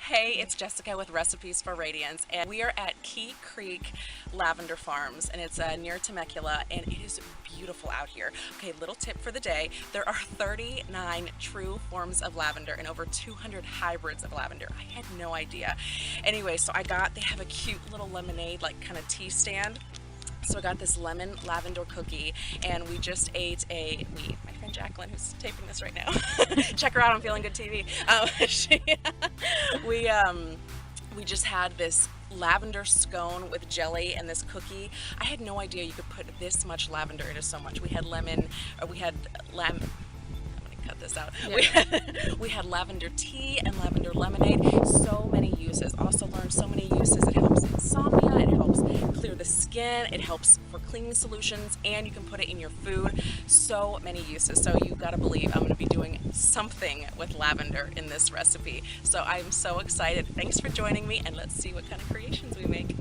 Hey, it's Jessica with Recipes for Radiance, and we are at Key Creek Lavender Farms, and it's near Temecula, and it is beautiful out here. Okay, little tip for the day. There are 39 true forms of lavender and over 200 hybrids of lavender. I had no idea. Anyway, so they have a cute little lemonade, like kind of tea stand. So I got this lemon lavender cookie, and we just ate my friend Jacqueline, who's taping this right now. Check her out on Feeling Good TV. We just had this lavender scone with jelly and this cookie. I had no idea you could put this much lavender into so much. We had cut this out. Yeah. We had lavender tea and lavender lemonade. So many uses. Also learned so many uses. It helps insomnia. It helps clear the skin. It helps for cleaning solutions, and you can put it in your food. So many uses. So you gotta believe I'm gonna be doing something with lavender in this recipe. So I'm so excited. Thanks for joining me, and let's see what kind of creations we make.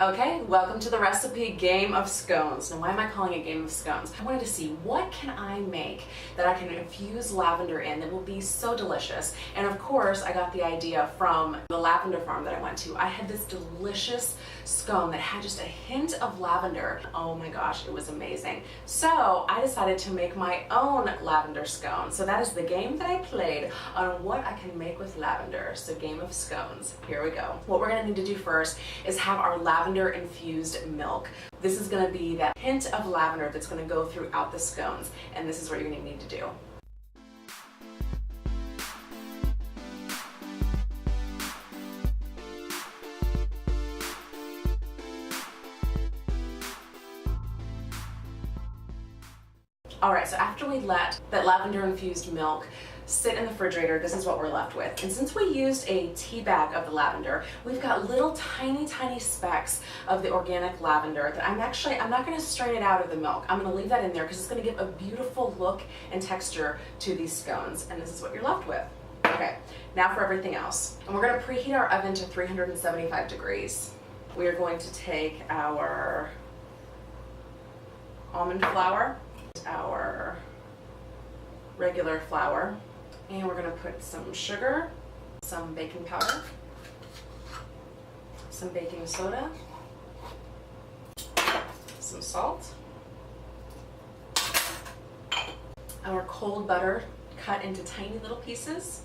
Okay, welcome to the recipe Game of Scones. Now, why am I calling it Game of Scones? I wanted to see what can I make that I can infuse lavender in that will be so delicious. And of course, I got the idea from the lavender farm that I went to. I had this delicious scone that had just a hint of lavender. Oh my gosh, it was amazing. So I decided to make my own lavender scone. So that is the game that I played on what I can make with lavender. So Game of Scones, here we go. What we're gonna need to do first is have our lavender infused milk. This is going to be that hint of lavender that's going to go throughout the scones, and this is what you're going to need to do. Alright, so after we let that lavender infused milk sit in the refrigerator, this is what we're left with. And since we used a tea bag of the lavender, we've got little tiny specks of the organic lavender that I'm not going to strain it out of the milk. I'm going to leave that in there because it's going to give a beautiful look and texture to these scones, and this is what you're left with. Okay, now for everything else. And we're going to preheat our oven to 375 degrees. We are going to take our almond flour, our regular flour, and we're going to put some sugar, some baking powder, some baking soda, some salt, our cold butter cut into tiny little pieces,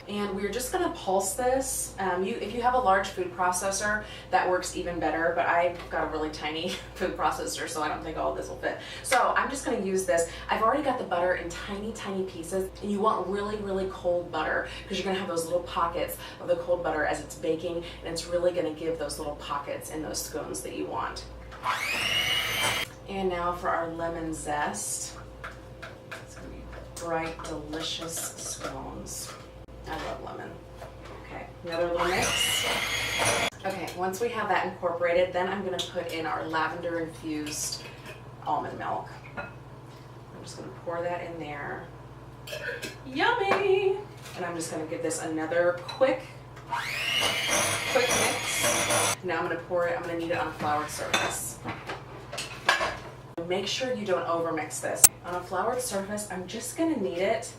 and we're just going to pulse this. If you have a large food processor, that works even better, but I've got a really tiny food processor, so I don't think all of this will fit. So I'm just going to use this. I've already got the butter in tiny pieces, and you want really cold butter because you're going to have those little pockets of the cold butter as it's baking, and it's really going to give those little pockets in those scones that you want. And now for our lemon zest. It's going to be bright, delicious scones. I love lemon. Okay, another little mix. Okay, once we have that incorporated, then I'm going to put in our lavender infused almond milk. I'm just going to pour that in there. Yummy! And I'm just going to give this another quick mix. Now I'm going to pour it, I'm going to knead it on a floured surface. Make sure you don't overmix this. On a floured surface, I'm just going to knead it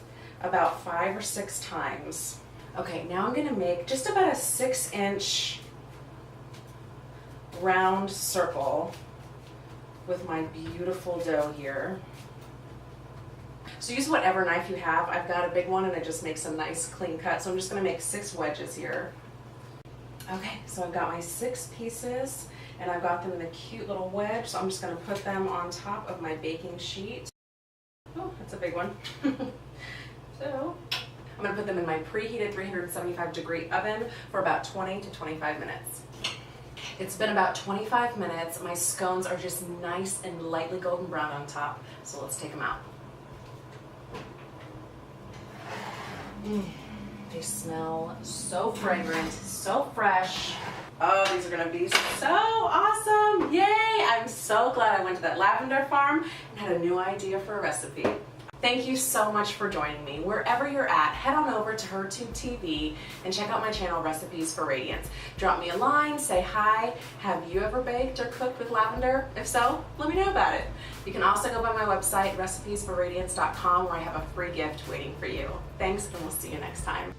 about 5 or 6 times. Okay, now I'm gonna make just about a 6-inch round circle with my beautiful dough here. So use whatever knife you have. I've got a big one and it just makes a nice clean cut. So I'm just gonna make 6 wedges here. Okay, so I've got my 6 pieces and I've got them in a cute little wedge. So I'm just gonna put them on top of my baking sheet. Oh, that's a big one. So I'm going to put them in my preheated 375 degree oven for about 20 to 25 minutes. It's been about 25 minutes. My scones are just nice and lightly golden brown on top. So let's take them out. They smell so fragrant, so fresh. Oh, these are going to be so awesome. Yay! I'm so glad I went to that lavender farm and had a new idea for a recipe. Thank you so much for joining me. Wherever you're at, head on over to HerTube TV and check out my channel, Recipes for Radiance. Drop me a line, say hi. Have you ever baked or cooked with lavender? If so, let me know about it. You can also go by my website, recipesforradiance.com, where I have a free gift waiting for you. Thanks, and we'll see you next time.